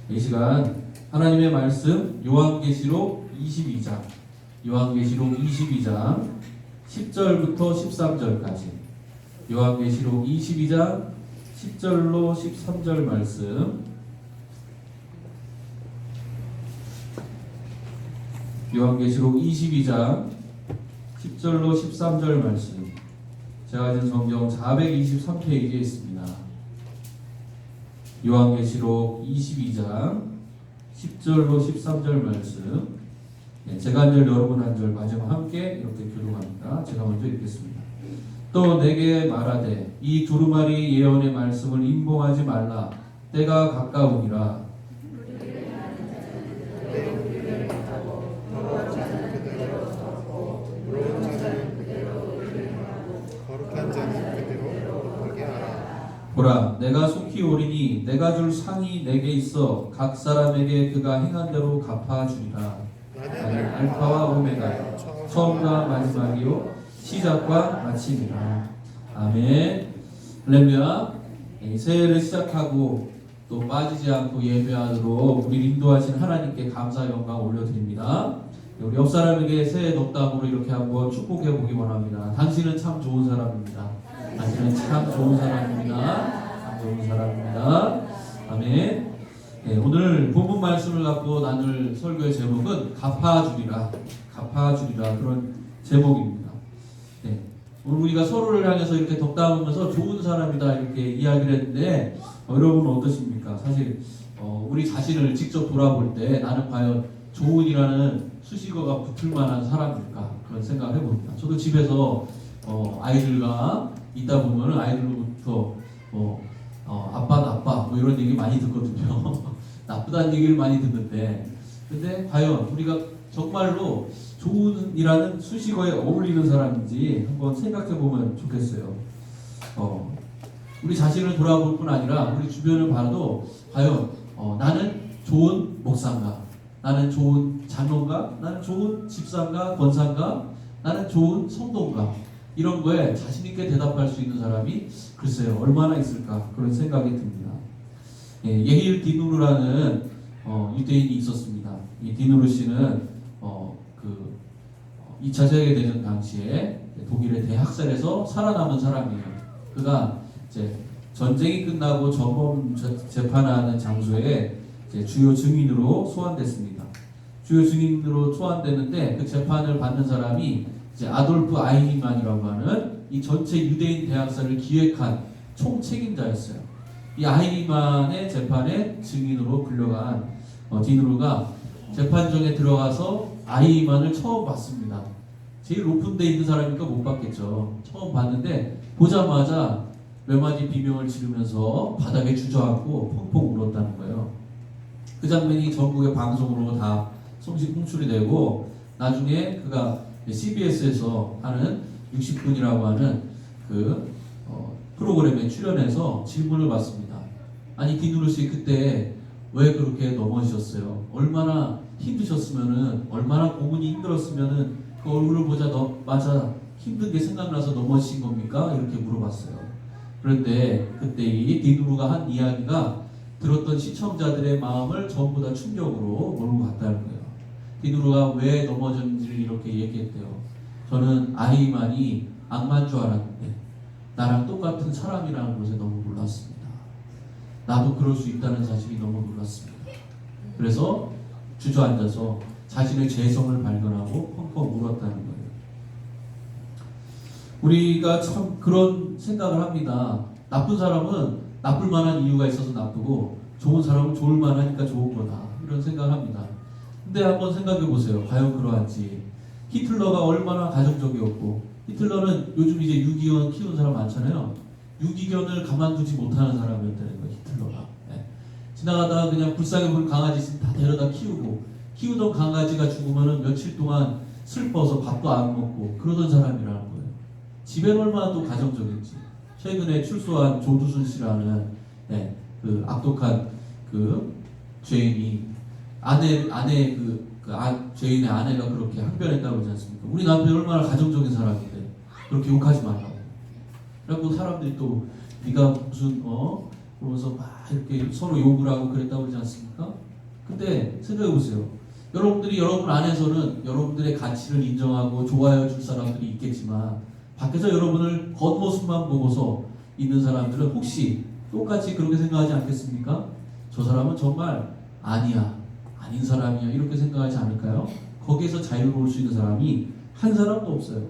이 시간 하나님의 말씀 요한계시록 22장 10절부터 13절까지 요한계시록 22장 10절로 13절 말씀 요한계시록 22장 10절로 13절 말씀 제가 가진 성경 423페이지에 있습니다. 요한계시록 22장 10절로 13절 말씀 제가 한 절 여러분 한 절 마지막 함께 이렇게 교독합니다. 제가 먼저 읽겠습니다. 또 내게 말하되 이 두루마리 예언의 말씀을 임봉하지 말라. 때가 가까우니라. 보라, 내가 속히 오리니 내가 줄 상이 내게 있어 각 사람에게 그가 행한 대로 갚아주리라. 나는 알파와 오메가요 처음과 마지막이요 시작과 마침이라. 아멘. 할렐루야. 새해를 시작하고 또 빠지지 않고 예배하도록 우리 인도하신 하나님께 감사 영광 올려드립니다. 우리 옆 사람에게 새해 덕담으로 이렇게 한번 축복해 보기 원합니다. 당신은 참 좋은 사람입니다. 당신은 참 좋은 사람입니다. 참 좋은 사람입니다. 아멘. 네, 오늘 본문 말씀을 갖고 나눌 설교의 제목은 갚아주리라. 갚아주리라. 그런 제목입니다. 네, 오늘 우리가 서로를 향해서 이렇게 덕담하면서 좋은 사람이다 이렇게 이야기를 했는데 여러분은 어떠십니까? 사실 우리 자신을 직접 돌아볼 때 나는 과연 좋은이라는 수식어가 붙을 만한 사람일까? 그런 생각을 해봅니다. 저도 집에서 아이들과 있다 보면 아이들로부터 아빠 나빠 뭐 이런 얘기 많이 듣거든요. 나쁘다는 얘기를 많이 듣는데 근데 과연 우리가 정말로 좋은이라는 수식어에 어울리는 사람인지 한번 생각해 보면 좋겠어요. 우리 자신을 돌아볼 뿐 아니라 우리 주변을 봐도 과연 나는 좋은 목사인가? 나는 좋은 장로인가? 나는 좋은 집사인가? 권사인가? 나는 좋은 성도인가? 이런 거에 자신있게 대답할 수 있는 사람이 글쎄요 얼마나 있을까 그런 생각이 듭니다. 예힐 디누르라는 유대인이 있었습니다. 이 디누르 씨는 2차 세계대전 당시에 독일의 대학살에서 살아남은 사람이에요. 그가 이제 전쟁이 끝나고 전범 재판하는 장소에 이제 주요 증인으로 소환됐습니다. 주요 증인으로 소환됐는데 그 재판을 받는 사람이 이제 아돌프 아이히만이라고 하는 이 전체 유대인 대학살을 기획한 총책임자였어요. 이 아이히만의 재판에 증인으로 불려간 디누르가 재판정에 들어가서 아이히만을 처음 봤습니다. 제일 높은 데 있는 사람이니까 못 봤겠죠. 처음 봤는데 보자마자 몇 마디 비명을 지르면서 바닥에 주저앉고 펑펑 울었다는 거예요. 그 장면이 전국의 방송으로 다 송출이 되고 나중에 그가 CBS에서 하는 60분이라고 하는 그 프로그램에 출연해서 질문을 받습니다. 아니 디누르 씨 그때 왜 그렇게 넘어지셨어요? 얼마나 힘드셨으면은 얼마나 고문이 힘들었으면은 그 얼굴을 보자마자 힘든 게 생각나서 넘어지신 겁니까? 이렇게 물어봤어요. 그런데 그때 이 디누르가 한 이야기가 들었던 시청자들의 마음을 전부 다 충격으로 몰고 갔다는 거예요. 디누르가 왜 넘어졌는지를 이렇게 얘기했대요. 저는 아이만이 악마인 줄 알았는데 나랑 똑같은 사람이라는 것에 너무 놀랐습니다. 나도 그럴 수 있다는 사실이 너무 놀랐습니다. 그래서 주저앉아서 자신의 죄성을 발견하고 펑펑 울었다는 거예요. 우리가 참 그런 생각을 합니다. 나쁜 사람은 나쁠 만한 이유가 있어서 나쁘고 좋은 사람은 좋을 만하니까 좋은 거다. 이런 생각을 합니다. 근데 한번 생각해 보세요. 과연 그러한지. 히틀러가 얼마나 가정적이었고 히틀러는 요즘 이제 유기견 키우는 사람 많잖아요. 유기견을 가만두지 못하는 사람이었다는 거예요. 히틀러가. 네. 지나가다가 그냥 불쌍해 보이는 강아지 있으면 다 데려다 키우던 강아지가 죽으면 며칠 동안 슬퍼서 밥도 안 먹고 그러던 사람이라는 거예요. 집에는 얼마나 또 가정적인지. 최근에 출소한 조두순 씨라는 그 악독한 그 죄인이 죄인의 아내가 그렇게 항변했다고 하지 않습니까? 우리 남편이 얼마나 가정적인 사람인데 그렇게 욕하지 말라고. 그래갖고 사람들이 또 네가 무슨 그러면서 막 이렇게 서로 욕을 하고 그랬다고 하지 않습니까? 근데 생각해 보세요. 여러분들이 여러분 안에서는 여러분들의 가치를 인정하고 좋아해 줄 사람들이 있겠지만 밖에서 여러분을 겉모습만 보고서 있는 사람들은 혹시 똑같이 그렇게 생각하지 않겠습니까? 저 사람은 정말 아니야, 아닌 사람이야 이렇게 생각하지 않을까요? 거기에서 자유로울 수 있는 사람이 한 사람도 없어요.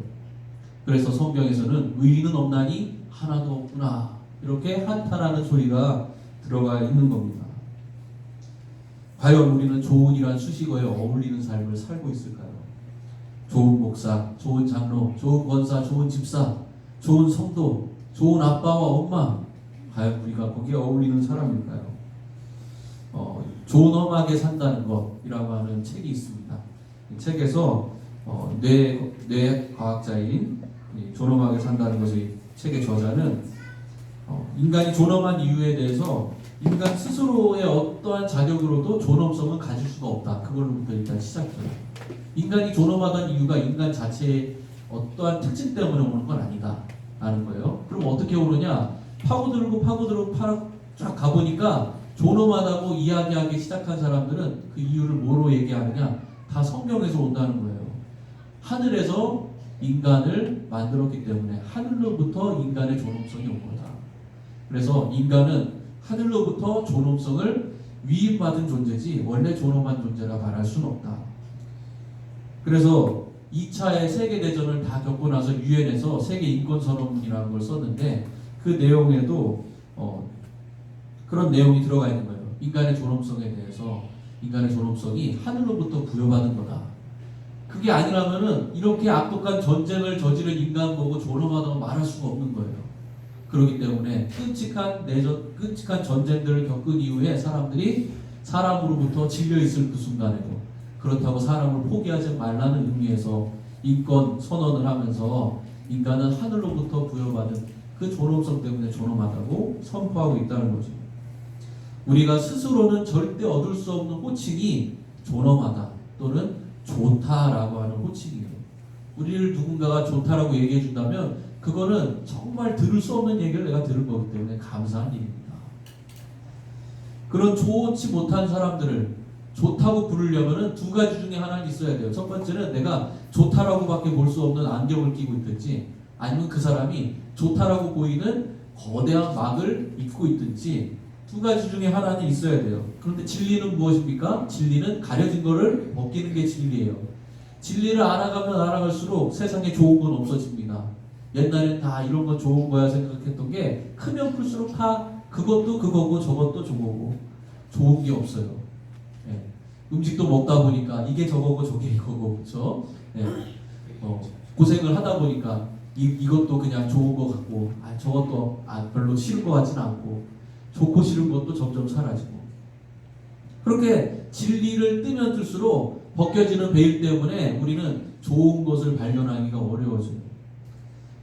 그래서 성경에서는 의인은 없나니 하나도 없구나 이렇게 한탄하는 소리가 들어가 있는 겁니다. 과연 우리는 좋은이란 수식어에 어울리는 삶을 살고 있을까요? 좋은 목사, 좋은 장로, 좋은 권사, 좋은 집사, 좋은 성도, 좋은 아빠와 엄마, 과연 우리가 거기에 어울리는 사람일까요? 존엄하게 산다는 것이라고 하는 책이 있습니다. 이 책에서 뇌과학자인 존엄하게 산다는 것의 책의 저자는 인간이 존엄한 이유에 대해서 인간 스스로의 어떠한 자격으로도 존엄성은 가질 수가 없다. 그걸로부터 일단 시작해요. 인간이 존엄하다는 이유가 인간 자체의 어떠한 특징 때문에 오는 건 아니다 라는 거예요. 그럼 어떻게 오느냐? 파고들고 쫙 가보니까 존엄하다고 이야기하기 시작한 사람들은 그 이유를 뭐로 얘기하느냐? 다 성경에서 온다는 거예요. 하늘에서 인간을 만들었기 때문에 하늘로부터 인간의 존엄성이 온 거다. 그래서 인간은 하늘로부터 존엄성을 위임받은 존재지 원래 존엄한 존재라 말할 수는 없다. 그래서 2차의 세계대전을 다 겪고 나서 유엔에서 세계인권선언문이라는 걸 썼는데 그 내용에도 그런 내용이 들어가 있는 거예요. 인간의 존엄성에 대해서 인간의 존엄성이 하늘로부터 부여받은 거다. 그게 아니라면은 이렇게 악독한 전쟁을 저지른 인간 보고 존엄하다고 말할 수가 없는 거예요. 그렇기 때문에 끔찍한 전쟁들을 겪은 이후에 사람들이 사람으로부터 질려있을 그 순간에도 그렇다고 사람을 포기하지 말라는 의미에서 인권 선언을 하면서 인간은 하늘로부터 부여받은 그 존엄성 때문에 존엄하다고 선포하고 있다는 거죠. 우리가 스스로는 절대 얻을 수 없는 호칭이 존엄하다 또는 좋다라고 하는 호칭이에요. 우리를 누군가가 좋다라고 얘기해 준다면 그거는 정말 들을 수 없는 얘기를 내가 들은 거기 때문에 감사한 일입니다. 그런 좋지 못한 사람들을 좋다고 부르려면 두 가지 중에 하나는 있어야 돼요. 첫 번째는 내가 좋다라고밖에 볼 수 없는 안경을 끼고 있든지 아니면 그 사람이 좋다라고 보이는 거대한 막을 입고 있든지 두 가지 중에 하나는 있어야 돼요. 그런데 진리는 무엇입니까? 진리는 가려진 거를 벗기는 게 진리예요. 진리를 알아가면 알아갈수록 세상에 좋은 건 없어집니다. 옛날엔 다 이런 건 좋은 거야 생각했던 게 크면 클수록 다 그것도 그거고 저것도 저거고 좋은 게 없어요. 예. 음식도 먹다 보니까 이게 저거고 저게 이거고 그렇죠? 예. 고생을 하다 보니까 이것도 그냥 좋은 거 같고 저것도 별로 싫은 거 같지는 않고 좋고 싫은 것도 점점 사라지고 그렇게 진리를 뜨면 뜰수록 벗겨지는 베일 때문에 우리는 좋은 것을 발견하기가 어려워져요.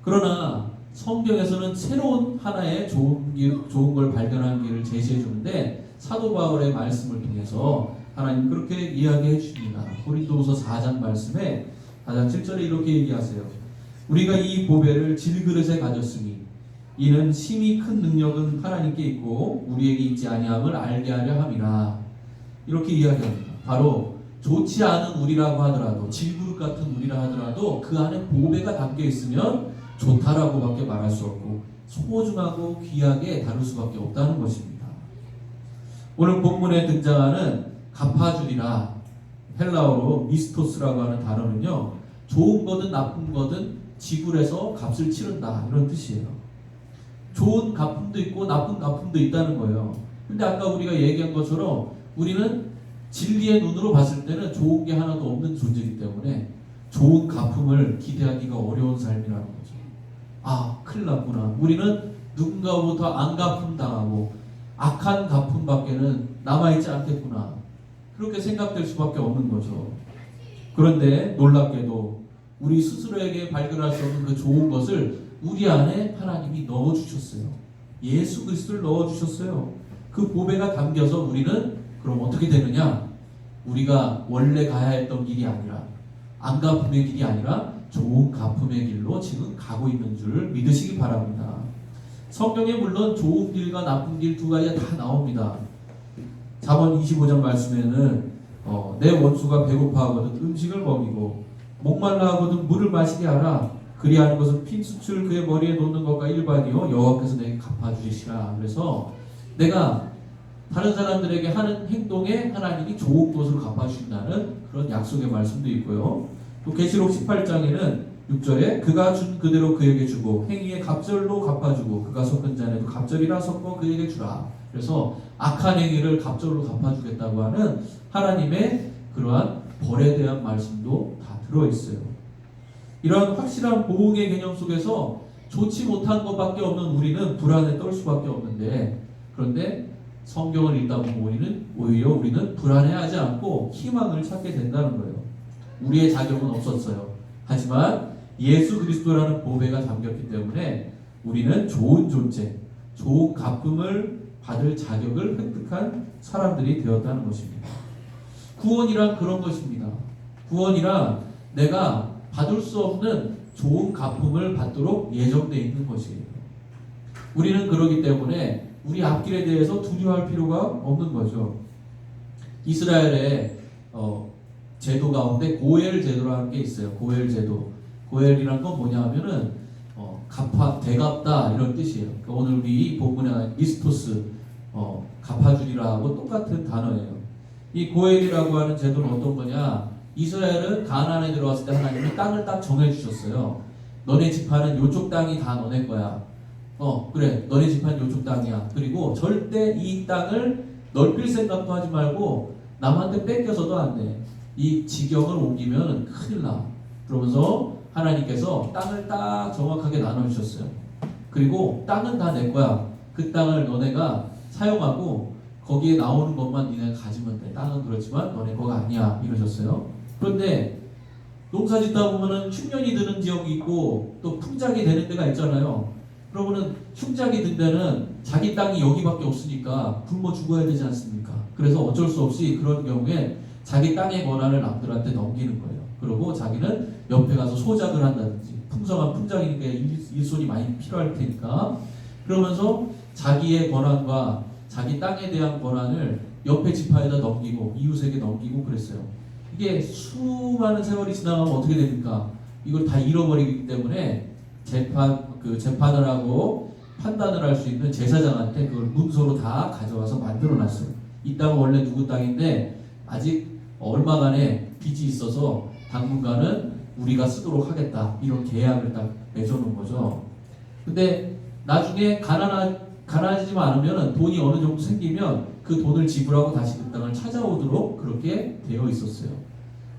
그러나 성경에서는 새로운 하나의 좋은 걸 발견하는 길을 제시해 주는데 사도 바울의 말씀을 통해서 하나님 그렇게 이야기해 주십니다. 고린도후서 4장 말씀에 4장 7절에 이렇게 얘기하세요. 우리가 이 보배를 질그릇에 가졌으니 이는 심히 큰 능력은 하나님께 있고 우리에게 있지 아니함을 알게 하려 함이라. 이렇게 이야기합니다. 바로 좋지 않은 우리라고 하더라도 질그릇 같은 우리라 하더라도 그 안에 보배가 담겨 있으면 좋다라고밖에 말할 수 없고 소중하고 귀하게 다룰 수밖에 없다는 것입니다. 오늘 본문에 등장하는 갚아주리라 헬라어로 미스토스라고 하는 단어는요 좋은 거든 나쁜 거든 지불해서 값을 치른다 이런 뜻이에요. 좋은 갚음도 있고 나쁜 갚음도 있다는 거예요. 근데 아까 우리가 얘기한 것처럼 우리는 진리의 눈으로 봤을 때는 좋은 게 하나도 없는 존재이기 때문에 좋은 갚음을 기대하기가 어려운 삶이라는 거죠. 큰일 났구나. 우리는 누군가로부터 안 갚음 당하고 악한 갚음밖에는 남아있지 않겠구나. 그렇게 생각될 수밖에 없는 거죠. 그런데 놀랍게도 우리 스스로에게 발견할 수 없는 그 좋은 것을 우리 안에 하나님이 넣어주셨어요. 예수 그리스도를 넣어주셨어요. 그 보배가 담겨서 우리는 그럼 어떻게 되느냐? 우리가 원래 가야 했던 길이 아니라 안 갚음의 길이 아니라 좋은 갚음의 길로 지금 가고 있는 줄 믿으시기 바랍니다. 성경에 물론 좋은 길과 나쁜 길 두 가지가 다 나옵니다. 잠언 25장 말씀에는 내 원수가 배고파하거든 음식을 먹이고 목말라 하거든 물을 마시게 하라. 그리하는 것은 핀수출 그의 머리에 놓는 것과 일반이요 여호와께서 내게 갚아주시라. 그래서 내가 다른 사람들에게 하는 행동에 하나님이 좋은 것으로 갚아주신다는 그런 약속의 말씀도 있고요. 또 계시록 18장에는 6절에 그가 준 그대로 그에게 주고 행위의 갑절로 갚아주고 그가 섞은 잔에도 갑절이라 섞어 그에게 주라. 그래서 악한 행위를 갑절로 갚아주겠다고 하는 하나님의 그러한 벌에 대한 말씀도 다 들어있어요. 이러한 확실한 보응의 개념 속에서 좋지 못한 것밖에 없는 우리는 불안에 떨 수밖에 없는데, 그런데 성경을 읽다 보면 오히려 우리는 불안해하지 않고 희망을 찾게 된다는 거예요. 우리의 자격은 없었어요. 하지만 예수 그리스도라는 보배가 담겼기 때문에 우리는 좋은 존재, 좋은 갚음을 받을 자격을 획득한 사람들이 되었다는 것입니다. 구원이란 그런 것입니다. 구원이란 내가 받을 수 없는 좋은 갚음을 받도록 예정되어 있는 것이에요. 우리는 그러기 때문에 우리 앞길에 대해서 두려워할 필요가 없는 거죠. 이스라엘의 제도 가운데 고엘 제도라는 게 있어요. 고엘 제도. 고엘이란 건 뭐냐 하면은 대갚다 이런 뜻이에요. 그러니까 오늘 우리 본문에 미스토스 갚아주리라 하고 똑같은 단어예요. 이 고엘이라고 하는 제도는 어떤 거냐? 이스라엘은 가나안에 들어왔을 때 하나님이 땅을 딱 정해주셨어요. 너네 지파는 요쪽 땅이 다 너네 거야. 그래, 너네 지파는 요쪽 땅이야. 그리고 절대 이 땅을 넓힐 생각도 하지 말고 남한테 뺏겨서도 안 돼. 이 지경을 옮기면 큰일 나. 그러면서 하나님께서 땅을 딱 정확하게 나눠주셨어요. 그리고 땅은 다 내 거야. 그 땅을 너네가 사용하고 거기에 나오는 것만 니네가 가지면 돼. 땅은 그렇지만 너네 거가 아니야. 이러셨어요. 그런데 농사 짓다 보면은 흉년이 드는 지역이 있고 또 풍작이 되는 데가 있잖아요. 그러면은 흉작이 든 데는 자기 땅이 여기밖에 없으니까 굶어 죽어야 되지 않습니까? 그래서 어쩔 수 없이 그런 경우에 자기 땅의 권한을 남들한테 넘기는 거예요. 그리고 자기는 옆에 가서 소작을 한다든지, 풍성한 풍작이니까 일손이 많이 필요할 테니까, 그러면서 자기의 권한과 자기 땅에 대한 권한을 옆에 지파에다 넘기고 이웃에게 넘기고 그랬어요. 이게 수많은 세월이 지나가면 어떻게 됩니까? 이걸 다 잃어버리기 때문에 재판을 하고 판단을 할 수 있는 제사장한테 그걸 문서로 다 가져와서 만들어놨어요. 이 땅은 원래 누구 땅인데 아직 얼마간의 빚이 있어서 당분간은 우리가 쓰도록 하겠다, 이런 계약을 딱 맺어놓은 거죠. 근데 나중에 가난해지지만 않으면 돈이 어느 정도 생기면 그 돈을 지불하고 다시 그 땅을 찾아오도록 그렇게 되어 있었어요.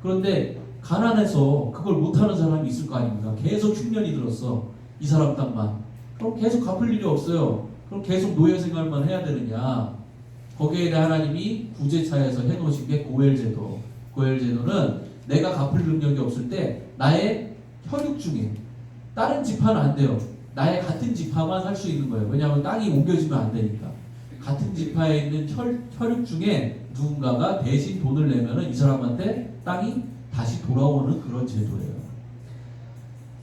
그런데 가난해서 그걸 못하는 사람이 있을 거 아닙니까? 계속 흉년이 들었어, 이 사람 땅만. 그럼 계속 갚을 일이 없어요. 그럼 계속 노예 생활만 해야 되느냐? 거기에 대해 하나님이 구제차에서 해놓으신 게 고엘 제도. 고엘 제도는 내가 갚을 능력이 없을 때 나의 혈육 중에 다른 지파는 안 돼요. 나의 같은 지파만 살 수 있는 거예요. 왜냐하면 땅이 옮겨지면 안 되니까. 같은 지파에 있는 혈육 중에 누군가가 대신 돈을 내면은 이 사람한테 땅이 다시 돌아오는 그런 제도예요.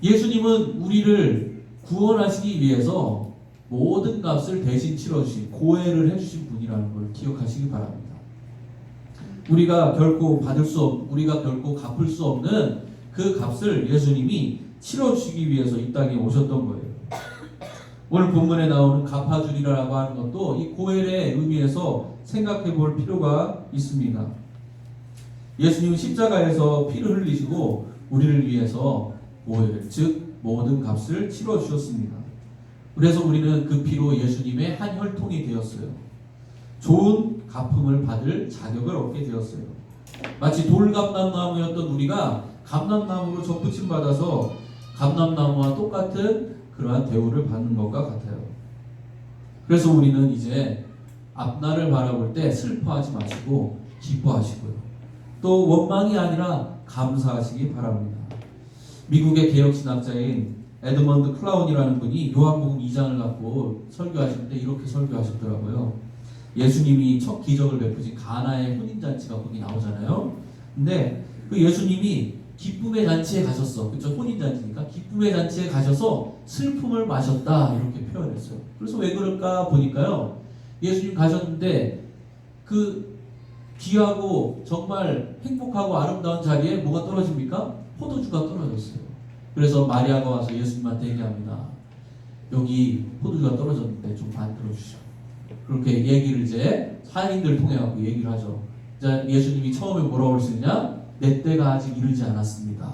예수님은 우리를 구원하시기 위해서 모든 값을 대신 치러주신, 고해를 해주신 분이라는 걸 기억하시기 바랍니다. 우리가 결코 갚을 수 없는 그 값을 예수님이 치러주시기 위해서 이 땅에 오셨던 거예요. 오늘 본문에 나오는 갚아주리라고 하는 것도 이 고헬의 의미에서 생각해 볼 필요가 있습니다. 예수님은 십자가에서 피를 흘리시고 우리를 위해서 고헬, 즉 모든 값을 치러주셨습니다. 그래서 우리는 그 피로 예수님의 한 혈통이 되었어요. 좋은 갚음을 받을 자격을 얻게 되었어요. 마치 돌감람나무였던 우리가 감람나무로 접붙임 받아서 감람나무와 똑같은 그러한 대우를 받는 것과 같아요. 그래서 우리는 이제 앞날을 바라볼 때 슬퍼하지 마시고 기뻐하시고요. 또 원망이 아니라 감사하시기 바랍니다. 미국의 개혁신학자인 에드먼드 클라운이라는 분이 요한복음 2장을 갖고 설교하시는데 이렇게 설교하셨더라고요. 예수님이 첫 기적을 베푸신 가나의 혼인잔치가 거기 나오잖아요. 근데 그 예수님이 기쁨의 잔치에 가셨어. 그쵸? 혼인잔치니까. 기쁨의 잔치에 가셔서 슬픔을 마셨다. 이렇게 표현했어요. 그래서 왜 그럴까 보니까요. 예수님 가셨는데 그 귀하고 정말 행복하고 아름다운 자리에 뭐가 떨어집니까? 포도주가 떨어졌어요. 그래서 마리아가 와서 예수님한테 얘기합니다. 여기 포도주가 떨어졌는데 좀 만들어 주시오. 그렇게 얘기를 이제 사인들 통해 갖고 얘기를 하죠. 이제 예수님이 처음에 뭐라고 그러시느냐? 내 때가 아직 이르지 않았습니다.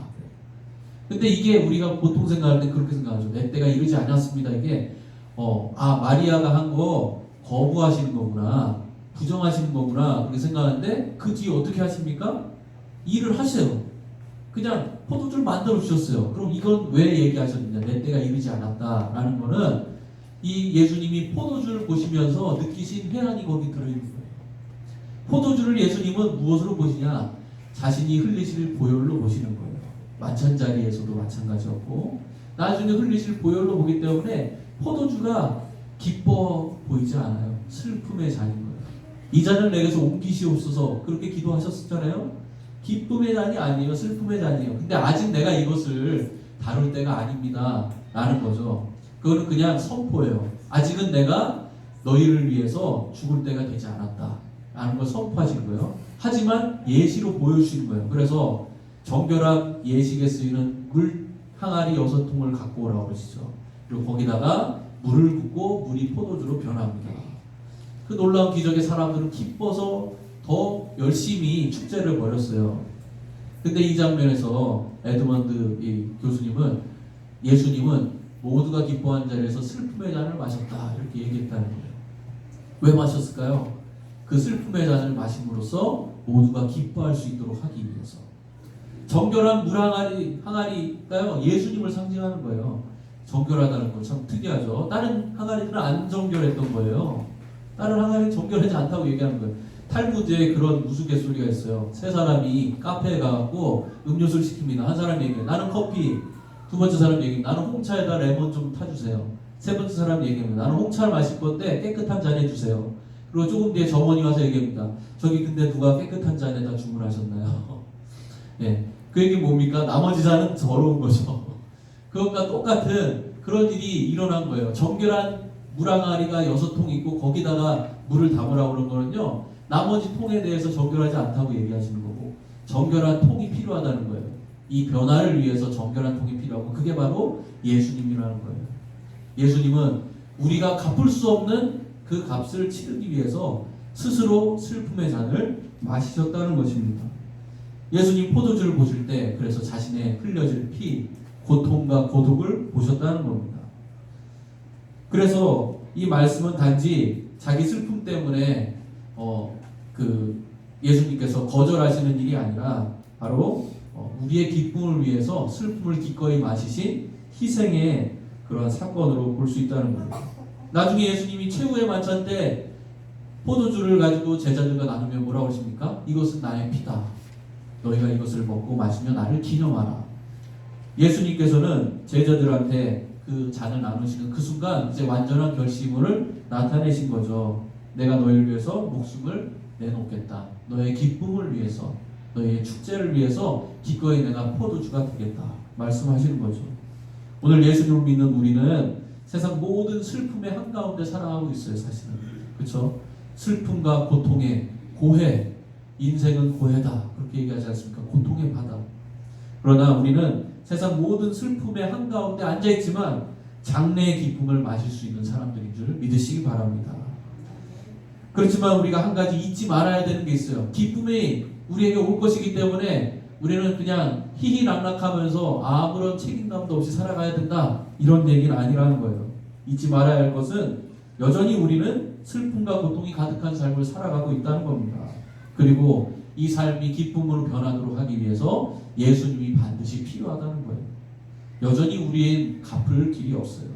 근데 이게 우리가 보통 생각할 때 그렇게 생각하죠. 내 때가 이르지 않았습니다. 이게 마리아가 한 거 거부하시는 거구나, 부정하시는 거구나 그렇게 생각하는데 그 뒤에 어떻게 하십니까? 일을 하세요. 그냥 포도주를 만들어 주셨어요. 그럼 이건 왜 얘기하셨느냐? 내 때가 이르지 않았다라는 거는 이 예수님이 포도주를 보시면서 느끼신 회한이 거기 들어있는 거예요. 포도주를 예수님은 무엇으로 보시냐? 자신이 흘리실 보혈로 보시는 거예요. 만찬자리에서도 마찬가지였고 나중에 흘리실 보혈로 보기 때문에 포도주가 기뻐 보이지 않아요. 슬픔의 잔인 거예요. 이 잔을 내게서 옮기시옵소서 그렇게 기도하셨잖아요. 기쁨의 잔이 아니에요. 슬픔의 잔이에요. 근데 아직 내가 이것을 다룰 때가 아닙니다 라는 거죠. 그거는 그냥 선포예요. 아직은 내가 너희를 위해서 죽을 때가 되지 않았다 라는 걸 선포하신 거예요. 하지만 예시로 보여주시는 거예요. 그래서 정결한 예식에 쓰이는 물 항아리 6통을 갖고 오라고 그러시죠. 그리고 거기다가 물을 붓고 물이 포도주로 변합니다. 그 놀라운 기적에 사람들은 기뻐서 더 열심히 축제를 벌였어요. 근데 이 장면에서 에드먼드 이 교수님은 예수님은 모두가 기뻐하는 자리에서 슬픔의 잔을 마셨다 이렇게 얘기했다는 거예요. 왜 마셨을까요? 그 슬픔의 잔을 마심으로써 모두가 기뻐할 수 있도록 하기 위해서. 정결한 물 항아리가요 예수님을 상징하는 거예요. 정결하다는 거 참 특이하죠. 다른 항아리들은 안 정결했던 거예요. 다른 항아리는 정결하지 않다고 얘기하는 거예요. 탈무드에 그런 우스갯소리가 있어요. 세 사람이 카페에 가고 음료수를 시킵니다. 한 사람이 얘기해요. 나는 커피. 두 번째 사람 얘기합니다. 나는 홍차에다 레몬 좀 타주세요. 세 번째 사람 얘기합니다. 나는 홍차를 마실 건데 깨끗한 잔에 주세요. 그리고 조금 뒤에 점원이 와서 얘기합니다. 저기 근데 누가 깨끗한 잔에다 주문하셨나요? 예, 그 얘기 뭡니까? 나머지 잔은 더러운 거죠. 그것과 똑같은 그런 일이 일어난 거예요. 정결한 물항아리가 6통 있고 거기다가 물을 담으라고 그런 거는요. 나머지 통에 대해서 정결하지 않다고 얘기하시는 거고 정결한 통이 필요하다는 거예요. 이 변화를 위해서 정결한 통이 필요하고 그게 바로 예수님이라는 거예요. 예수님은 우리가 갚을 수 없는 그 값을 치르기 위해서 스스로 슬픔의 잔을 마시셨다는 것입니다. 예수님 포도주를 보실 때 그래서 자신의 흘려질 피, 고통과 고독을 보셨다는 겁니다. 그래서 이 말씀은 단지 자기 슬픔 때문에 예수님께서 거절하시는 일이 아니라 바로 우리의 기쁨을 위해서 슬픔을 기꺼이 마시신 희생의 그런 사건으로 볼 수 있다는 겁니다. 나중에 예수님이 최후의 만찬 때 포도주를 가지고 제자들과 나누면 뭐라고 하십니까? 이것은 나의 피다. 너희가 이것을 먹고 마시면 나를 기념하라. 예수님께서는 제자들한테 그 잔을 나누시는 그 순간 이제 완전한 결심을 나타내신 거죠. 내가 너희를 위해서 목숨을 내놓겠다. 너의 기쁨을 위해서, 너의 축제를 위해서 기꺼이 내가 포도주가 되겠다. 말씀하시는 거죠. 오늘 예수님을 믿는 우리는 세상 모든 슬픔의 한가운데 살아가고 있어요. 사실은. 그렇죠? 슬픔과 고통의 고해, 인생은 고해다. 그렇게 얘기하지 않습니까? 고통의 바다. 그러나 우리는 세상 모든 슬픔의 한가운데 앉아있지만 장래의 기쁨을 마실 수 있는 사람들인 줄 믿으시기 바랍니다. 그렇지만 우리가 한 가지 잊지 말아야 되는 게 있어요. 기쁨이 우리에게 올 것이기 때문에 우리는 그냥 희희락락하면서 아무런 책임감도 없이 살아가야 된다. 이런 얘기는 아니라는 거예요. 잊지 말아야 할 것은 여전히 우리는 슬픔과 고통이 가득한 삶을 살아가고 있다는 겁니다. 그리고 이 삶이 기쁨으로 변하도록 하기 위해서 예수님이 반드시 필요하다는 거예요. 여전히 우리의 갚을 길이 없어요.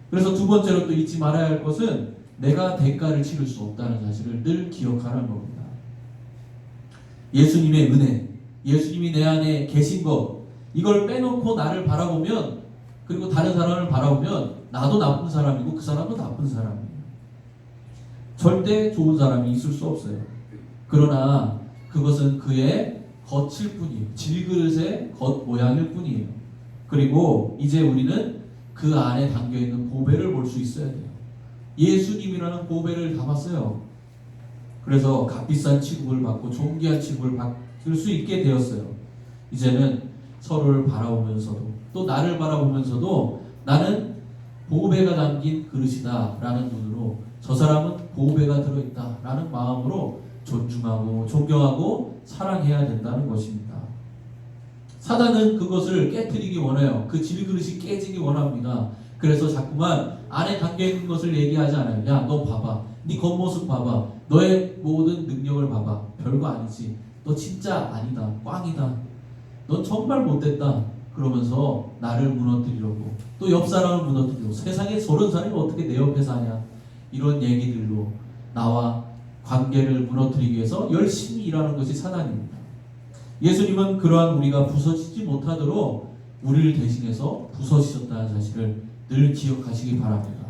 그래서 두 번째로 또 잊지 말아야 할 것은 내가 대가를 치를 수 없다는 사실을 늘 기억하라는 겁니다. 예수님의 은혜, 예수님이 내 안에 계신 것, 이걸 빼놓고 나를 바라보면, 그리고 다른 사람을 바라보면 나도 나쁜 사람이고 그 사람도 나쁜 사람이에요. 절대 좋은 사람이 있을 수 없어요. 그러나 그것은 그의 겉일 뿐이에요. 질그릇의 겉 모양일 뿐이에요. 그리고 이제 우리는 그 안에 담겨있는 보배를 볼 수 있어야 돼요. 예수님이라는 보배를 담았어요. 그래서 값비싼 취급을 받고 존귀한 취급을 받을 수 있게 되었어요. 이제는 서로를 바라보면서도 또 나를 바라보면서도 나는 보배가 담긴 그릇이다 라는 눈으로 저 사람은 보배가 들어있다 라는 마음으로 존중하고 존경하고 사랑해야 된다는 것입니다. 사단은 그것을 깨트리기 원해요. 그 질그릇이 깨지기 원합니다. 그래서 자꾸만 안에 담겨있는 것을 얘기하지 않아요. 야, 너 봐봐. 네 겉모습 봐봐. 너의 모든 능력을 봐봐. 별거 아니지. 너 진짜 아니다. 꽝이다. 넌 정말 못됐다. 그러면서 나를 무너뜨리려고 또 옆 사람을 무너뜨리려고 세상에 저런 사람이 어떻게 내 옆에 사냐 이런 얘기들로 나와 관계를 무너뜨리기 위해서 열심히 일하는 것이 사단입니다. 예수님은 그러한 우리가 부서지지 못하도록 우리를 대신해서 부서지셨다는 사실을 늘 기억하시기 바랍니다.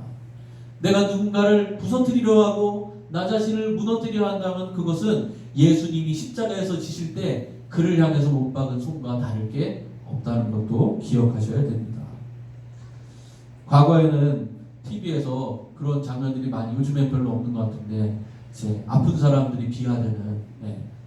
내가 누군가를 부서뜨리려 하고 나 자신을 무너뜨려 한다면 그것은 예수님이 십자가에서 지실 때 그를 향해서 못 박은 손과 다를 게 없다는 것도 기억하셔야 됩니다. 과거에는 TV에서 그런 장면들이 많이 요즘엔 별로 없는 것 같은데 이제 아픈 사람들이 비하되는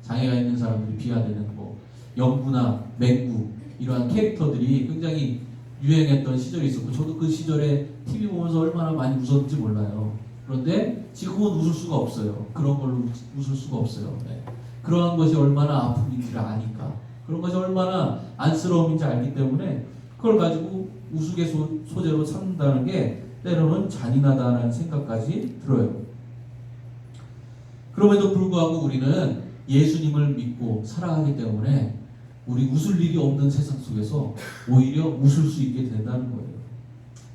장애가 있는 사람들이 비하되는 뭐 영구나 맹구 이러한 캐릭터들이 굉장히 유행했던 시절이 있었고 저도 그 시절에 TV 보면서 얼마나 많이 웃었는지 몰라요. 그런데 지금은 웃을 수가 없어요. 그런 걸로 웃을 수가 없어요. 그러한 것이 얼마나 아픔인지를 아니까 그런 것이 얼마나 안쓰러움인지 알기 때문에 그걸 가지고 우스갯소재로 삼는다는 게 때로는 잔인하다는 생각까지 들어요. 그럼에도 불구하고 우리는 예수님을 믿고 살아가기 때문에 우리 웃을 일이 없는 세상 속에서 오히려 웃을 수 있게 된다는 거예요.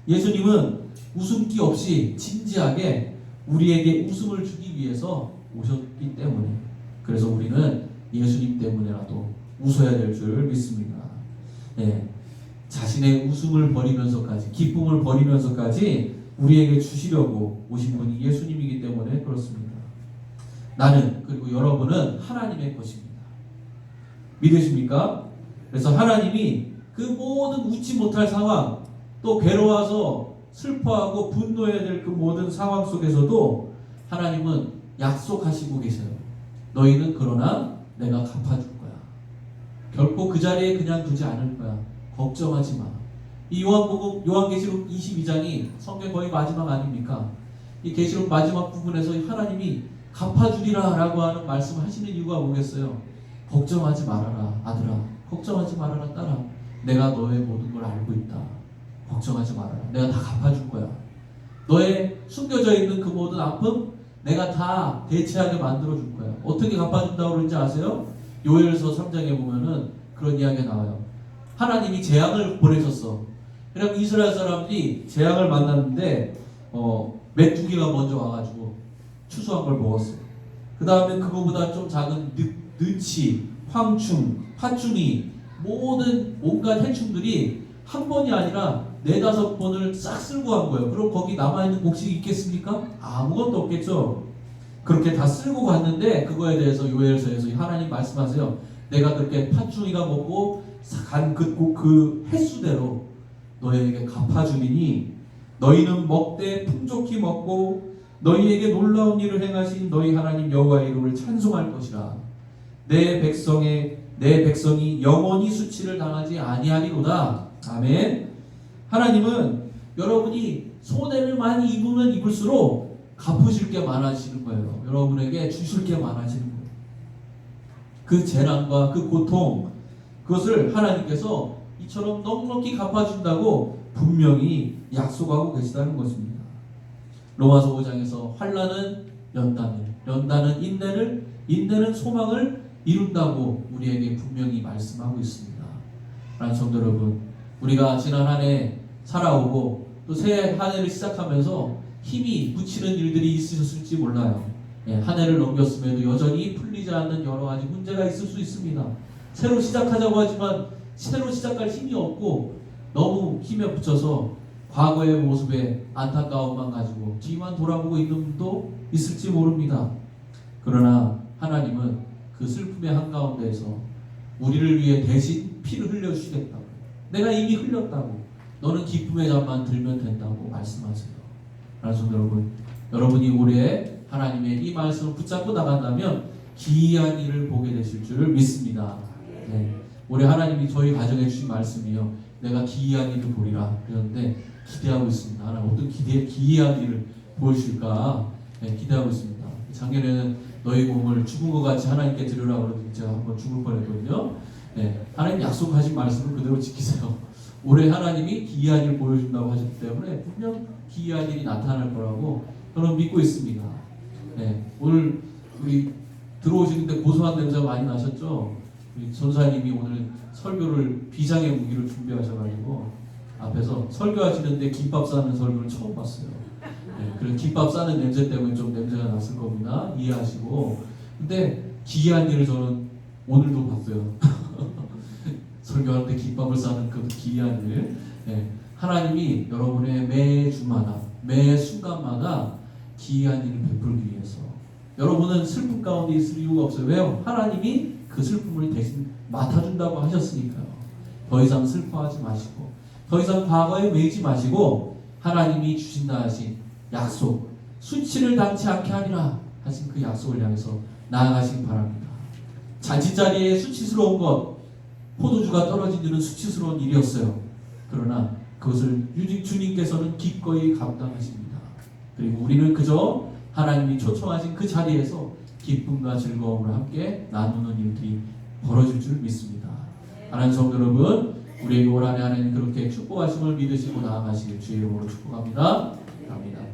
예수님은 웃음기 없이 진지하게 우리에게 웃음을 주기 위해서 오셨기 때문에 그래서 우리는 예수님 때문에라도 웃어야 될 줄 믿습니다. 자신의 웃음을 버리면서까지 기쁨을 버리면서까지 우리에게 주시려고 오신 분이 예수님이기 때문에 그렇습니다. 나는 그리고 여러분은 하나님의 것입니다. 믿으십니까? 그래서 하나님이 그 모든 웃지 못할 상황 또 괴로워서 슬퍼하고 분노해야 될 그 모든 상황 속에서도 하나님은 약속하시고 계세요. 너희는 그러나 내가 갚아줄 거야. 결코 그 자리에 그냥 두지 않을 거야. 걱정하지 마. 이 요한계시록 22장이 성경 거의 마지막 아닙니까? 이 계시록 마지막 부분에서 하나님이 갚아주리라 라고 하는 말씀을 하시는 이유가 뭐겠어요? 걱정하지 말아라 아들아. 걱정하지 말아라 딸아. 내가 너의 모든 걸 알고 있다. 걱정하지 말아라. 내가 다 갚아줄 거야. 너의 숨겨져 있는 그 모든 아픔 내가 다 대체하게 만들어줄 거야. 어떻게 갚아준다고 그러는지 아세요? 요엘서 3장에 보면은 그런 이야기가 나와요. 하나님이 재앙을 보내셨어. 그럼 이스라엘 사람들이 재앙을 만났는데 메뚜기가 먼저 와가지고 추수한 걸 먹었어요. 그 다음에 그거보다 좀 작은 느치, 황충, 팥충이 모든 온갖 해충들이 한 번이 아니라 4-5번을 싹 쓸고 간 거예요. 그럼 거기 남아있는 곡식이 있겠습니까? 아무것도 없겠죠. 그렇게 다 쓸고 갔는데 그거에 대해서 요엘서에서 하나님 말씀하세요. 내가 그렇게 팥충이가 먹고 간 그 횟수대로 너희에게 갚아주리니 너희는 먹되 풍족히 먹고 너희에게 놀라운 일을 행하신 너희 하나님 여호와의 이름을 찬송할 것이라. 내 백성이 영원히 수치를 당하지 아니하리로다. 아멘. 하나님은 여러분이 손해를 많이 입으면 입을수록 갚으실 게 많아지는 거예요. 여러분에게 주실 게 많아지는 거예요. 그 재난과 그 고통 그것을 하나님께서 이처럼 넉넉히 갚아준다고 분명히 약속하고 계시다는 것입니다. 로마서 5장에서 환난은 연단을, 연단은 인내를, 인내는 소망을 이룬다고 우리에게 분명히 말씀하고 있습니다. 사랑하는 성도 여러분, 우리가 지난 한 해 살아오고 또 새 한 해를 시작하면서 힘이 붙이는 일들이 있으셨을지 몰라요. 한 해를 넘겼음에도 여전히 풀리지 않는 여러 가지 문제가 있을 수 있습니다. 새로 시작하자고 하지만 새로 시작할 힘이 없고 너무 힘에 붙여서 과거의 모습에 안타까움만 가지고 뒤만 돌아보고 있는 분도 있을지 모릅니다. 그러나 하나님은 그 슬픔의 한가운데에서 우리를 위해 대신 피를 흘려주시겠다고, 내가 이미 흘렸다고, 너는 기쁨의 잠만 들면 된다고 말씀하세요. 그래서 여러분, 여러분이 올해 하나님의 이 말씀을 붙잡고 나간다면 기이한 일을 보게 되실 줄 믿습니다. 네. 올해 하나님이 저희 가정에 주신 말씀이요, 내가 기이한 일을 보리라 그랬는데 기대하고 있습니다. 하나님 어떤 기이한 일을 보여주실까 기대하고 있습니다. 작년에는 너희 몸을 죽은 것 같이 하나님께 드리라 그러더니 제가 한번 죽을 뻔했거든요. 하나님 약속하신 말씀을 그대로 지키세요. 올해 하나님이 기이한 일을 보여준다고 하셨기 때문에 분명 기이한 일이 나타날 거라고 저는 믿고 있습니다. 오늘 우리 들어오시는데 고소한 냄새가 많이 나셨죠? 우리 전사님이 오늘 설교를 비장의 무기를 준비하셔가지고 앞에서 설교하시는데 김밥 싸는 설교를 처음 봤어요. 그런 김밥 싸는 냄새 때문에 좀 냄새가 났을 겁니다. 이해하시고. 근데 기이한 일을 저는 오늘도 봤어요. 설교하는데 김밥을 싸는 그 기이한 일. 하나님이 여러분의 매 주마다, 매 순간마다 기이한 일을 베풀기 위해서, 여러분은 슬픔 가운데 있을 이유가 없어요. 왜요? 하나님이 그 슬픔을 대신 맡아준다고 하셨으니까요. 더 이상 슬퍼하지 마시고, 더 이상 과거에 매이지 마시고, 하나님이 주신다 하신 약속, 수치를 당치 않게 하리라 하신 그 약속을 향해서 나아가시기 바랍니다. 잔치자리에 수치스러운 것, 포도주가 떨어진 일은 수치스러운 일이었어요. 그러나 그것을 주님께서는 기꺼이 감당하십니다. 그리고 우리는 그저 하나님이 초청하신 그 자리에서 기쁨과 즐거움을 함께 나누는 일들이 벌어질 줄 믿습니다. 하나님 성도 여러분, 우리에게 올 한해 하나님 그렇게 축복하심을 믿으시고 나아가시길 주의 이름으로 축복합니다. 아멘.